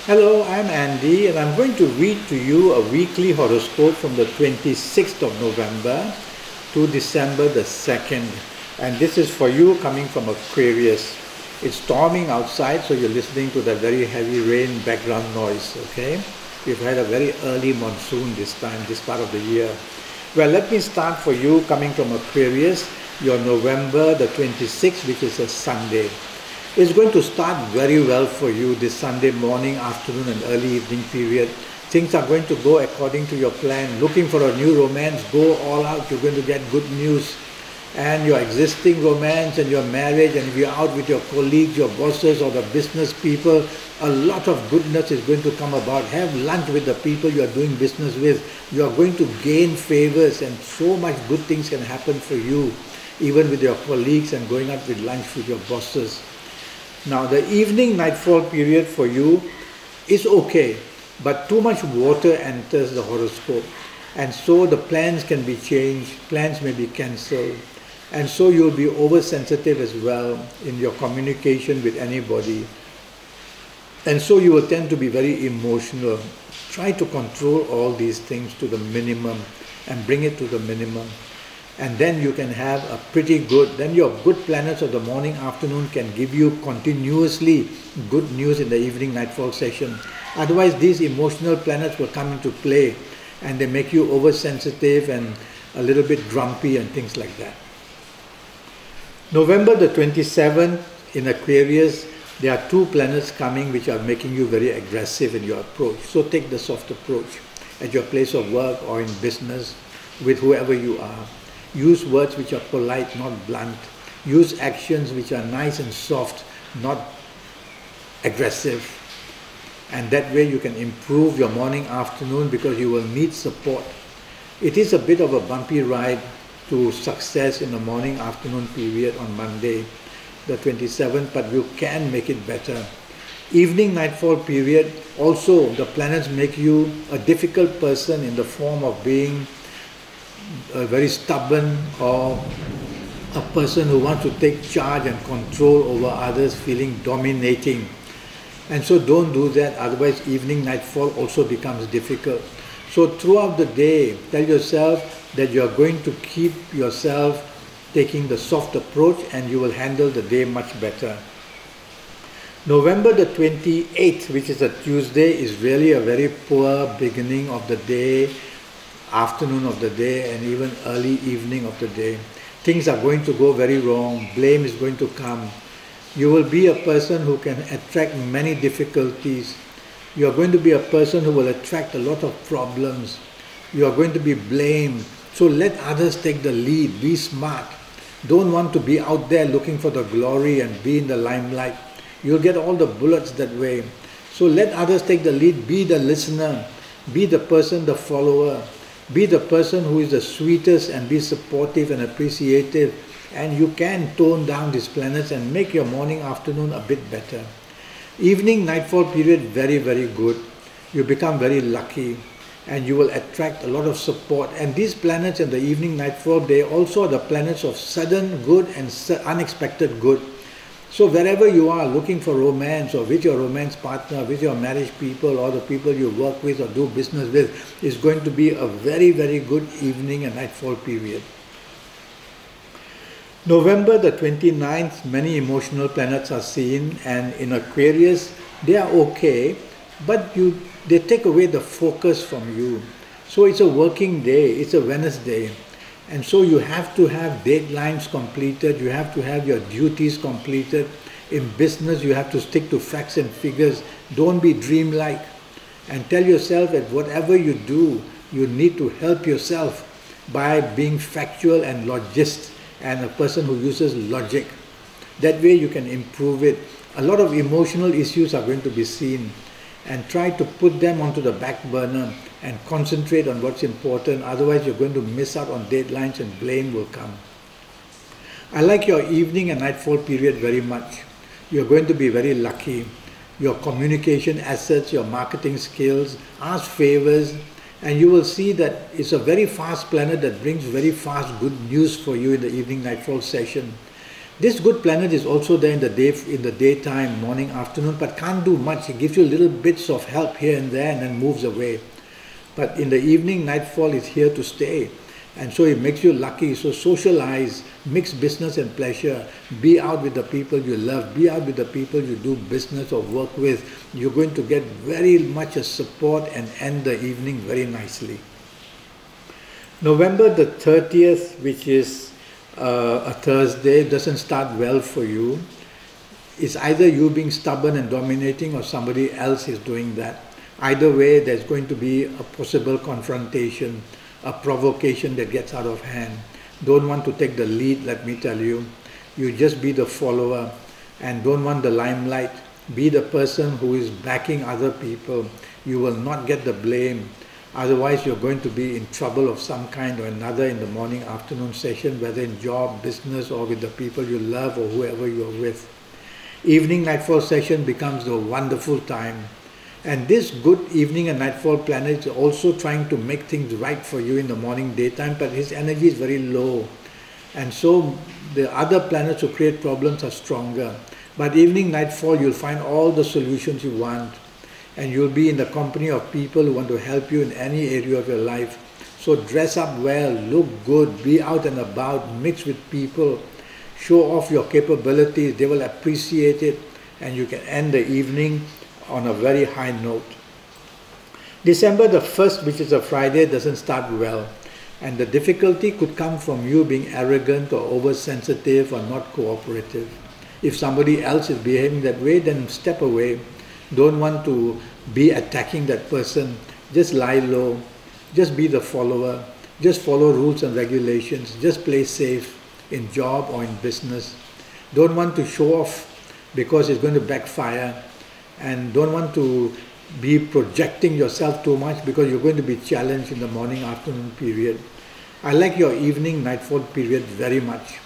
Hello, I'm Andy and I'm going to read to you a weekly horoscope from the 26th of November to December the 2nd. And this is for you coming from Aquarius. It's storming outside, so you're listening to that very heavy rain background noise, okay? We've had a very early monsoon this time, this part of the year. Well, let me start for you coming from Aquarius, your November the 26th, which is a Sunday. It's going to start very well for you this Sunday morning, afternoon and early evening period. Things are going to go according to your plan. Looking for a new romance, go all out. You're going to get good news. And your existing romance and your marriage, and if you're out with your colleagues, your bosses or the business people, a lot of goodness is going to come about. Have lunch with the people you are doing business with. You are going to gain favors and so much good things can happen for you, even with your colleagues and going out with lunch with your bosses. Now the evening nightfall period for you is okay, but too much water enters the horoscope, and so the plans can be changed, plans may be cancelled, and so you'll be oversensitive as well in your communication with anybody, and so you will tend to be very emotional. Try to control all these things to the minimum and bring it to the minimum. And then you can have a pretty good, then your good planets of the morning, afternoon can give you continuously good news in the evening nightfall session. Otherwise, these emotional planets will come into play and they make you oversensitive and a little bit grumpy and things like that. November the 27th in Aquarius, there are two planets coming which are making you very aggressive in your approach. So take the soft approach at your place of work or in business with whoever you are. Use words which are polite, not blunt. Use actions which are nice and soft, not aggressive. And that way you can improve your morning, afternoon, because you will need support. It is a bit of a bumpy ride to success in the morning, afternoon period on Monday, the 27th, but you can make it better. Evening nightfall period, also the planets make you a difficult person in the form of being very stubborn or a person who wants to take charge and control over others, feeling dominating. And so don't do that, otherwise evening nightfall also becomes difficult. So throughout the day, tell yourself that you are going to keep yourself taking the soft approach and you will handle the day much better. November the 28th, which is a Tuesday, is really a very poor beginning of the day, afternoon of the day and even early evening of the day. Things are going to go very wrong. Blame is going to come. You will be a person who can attract many difficulties. You are going to be a person who will attract a lot of problems. You are going to be blamed. So let others take the lead. Be smart. Don't want to be out there looking for the glory and be in the limelight. You'll get all the bullets that way. So let others take the lead. Be the listener. Be the person, the follower. Be the person who is the sweetest and be supportive and appreciative, and you can tone down these planets and make your morning, afternoon a bit better. Evening nightfall period, very, very good. You become very lucky and you will attract a lot of support. And these planets in the evening nightfall, they also are the planets of sudden good and unexpected good. So wherever you are looking for romance, or with your romance partner, with your marriage people, or the people you work with or do business with, is going to be a very, very good evening and nightfall period. November the 29th, many emotional planets are seen, and in Aquarius, they are okay, but they take away the focus from you. So it's a working day, it's a Wednesday. And so you have to have deadlines completed, you have to have your duties completed. In business, you have to stick to facts and figures. Don't be dreamlike. And tell yourself that whatever you do, you need to help yourself by being factual and logist and a person who uses logic. That way you can improve it. A lot of emotional issues are going to be seen, and try to put them onto the back burner and concentrate on what's important. Otherwise you're going to miss out on deadlines and blame will come. I like your evening and nightfall period very much. You're going to be very lucky. Your communication assets, your marketing skills, ask favors, and you will see that it's a very fast planet that brings very fast good news for you in the evening nightfall session. This good planet is also there in the daytime, morning, afternoon, but can't do much. It gives you little bits of help here and there and then moves away. But in the evening, nightfall is here to stay. And so it makes you lucky. So socialize, mix business and pleasure. Be out with the people you love. Be out with the people you do business or work with. You're going to get very much a support and end the evening very nicely. November the 30th, which is a Thursday, doesn't start well for you. It's either you being stubborn and dominating or somebody else is doing that. Either way, there's going to be a possible confrontation, a provocation that gets out of hand. Don't want to take the lead, let me tell you. You just be the follower and don't want the limelight. Be the person who is backing other people. You will not get the blame. Otherwise, you're going to be in trouble of some kind or another in the morning, afternoon session, whether in job, business, or with the people you love or whoever you're with. Evening nightfall session becomes a wonderful time. And this good evening and nightfall planet is also trying to make things right for you in the morning, daytime, but his energy is very low. And so the other planets who create problems are stronger. But evening, nightfall, you'll find all the solutions you want. And you'll be in the company of people who want to help you in any area of your life. So dress up well, look good, be out and about, mix with people, show off your capabilities, they will appreciate it, and you can end the evening on a very high note. December the 1st, which is a Friday, doesn't start well. And the difficulty could come from you being arrogant or oversensitive or not cooperative. If somebody else is behaving that way, then step away. Don't want to be attacking that person. Just lie low. Just be the follower. Just follow rules and regulations. Just play safe in job or in business. Don't want to show off because it's going to backfire. And don't want to be projecting yourself too much because you're going to be challenged in the morning, afternoon period. I like your evening, nightfall period very much.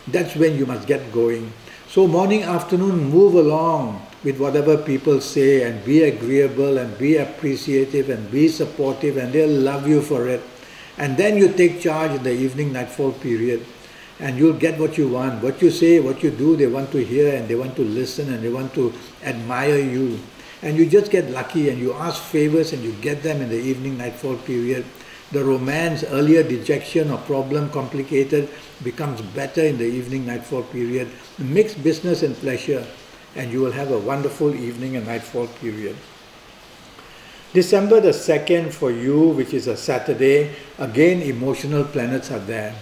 That's when you must get going. So morning, afternoon, move along with whatever people say and be agreeable and be appreciative and be supportive, and they'll love you for it. And then you take charge in the evening, nightfall period, and you'll get what you want. What you say, what you do, they want to hear and they want to listen and they want to admire you. And you just get lucky and you ask favors and you get them in the evening, nightfall period. The romance, earlier dejection or problem complicated, becomes better in the evening, nightfall period. Mix business and pleasure, and you will have a wonderful evening and nightfall period. December the 2nd for you, which is a Saturday, again emotional planets are there.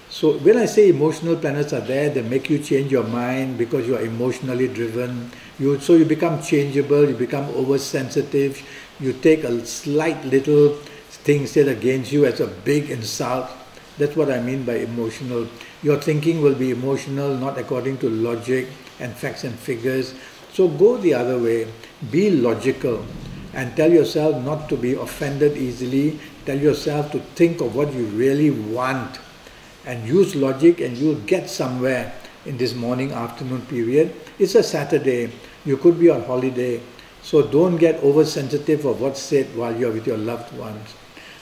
So when I say emotional planets are there, they make you change your mind because you are emotionally driven. So you become changeable, you become oversensitive, you take a slight little thing said against you as a big insult. That's what I mean by emotional. Your thinking will be emotional, not according to logic and facts and figures. So go the other way. Be logical and tell yourself not to be offended easily. Tell yourself to think of what you really want and use logic, and you'll get somewhere in this morning, afternoon period. It's a Saturday. You could be on holiday. So don't get oversensitive of what's said while you're with your loved ones.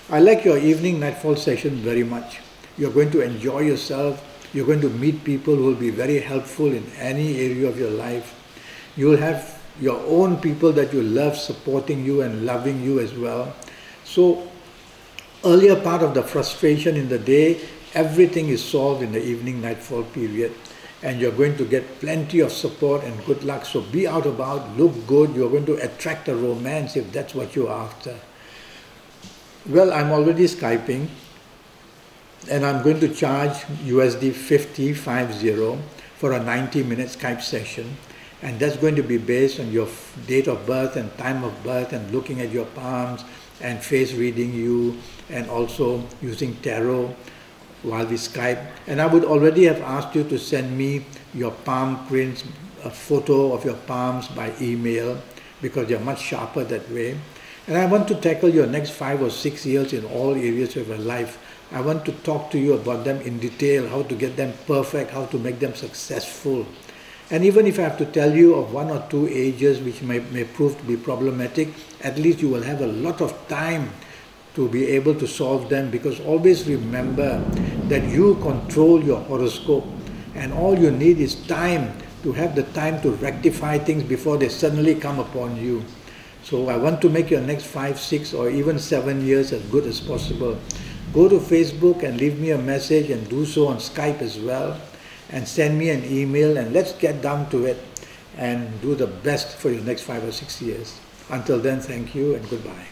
I like your evening nightfall session very much. You're going to enjoy yourself. You're going to meet people who will be very helpful in any area of your life. You'll have your own people that you love supporting you and loving you as well. So earlier part of the frustration in the day, everything is solved in the evening nightfall period. And you're going to get plenty of support and good luck. So be out about, look good. You're going to attract a romance if that's what you're after. Well, I'm already Skyping, and I'm going to charge USD 50 for a 90-minute Skype session, and that's going to be based on your date of birth and time of birth and looking at your palms and face reading you, and also using tarot while we Skype. And I would already have asked you to send me your palm prints, a photo of your palms by email, because they're much sharper that way. And I want to tackle your next 5 or 6 years in all areas of your life. I want to talk to you about them in detail, how to get them perfect, how to make them successful. And even if I have to tell you of 1 or 2 ages which may prove to be problematic, at least you will have a lot of time to be able to solve them, because always remember that you control your horoscope. And all you need is time, to have the time to rectify things before they suddenly come upon you. So I want to make your next 5, 6 or even 7 years as good as possible. Go to Facebook and leave me a message, and do so on Skype as well, and send me an email, and let's get down to it and do the best for your next 5 or 6 years. Until then, thank you and goodbye.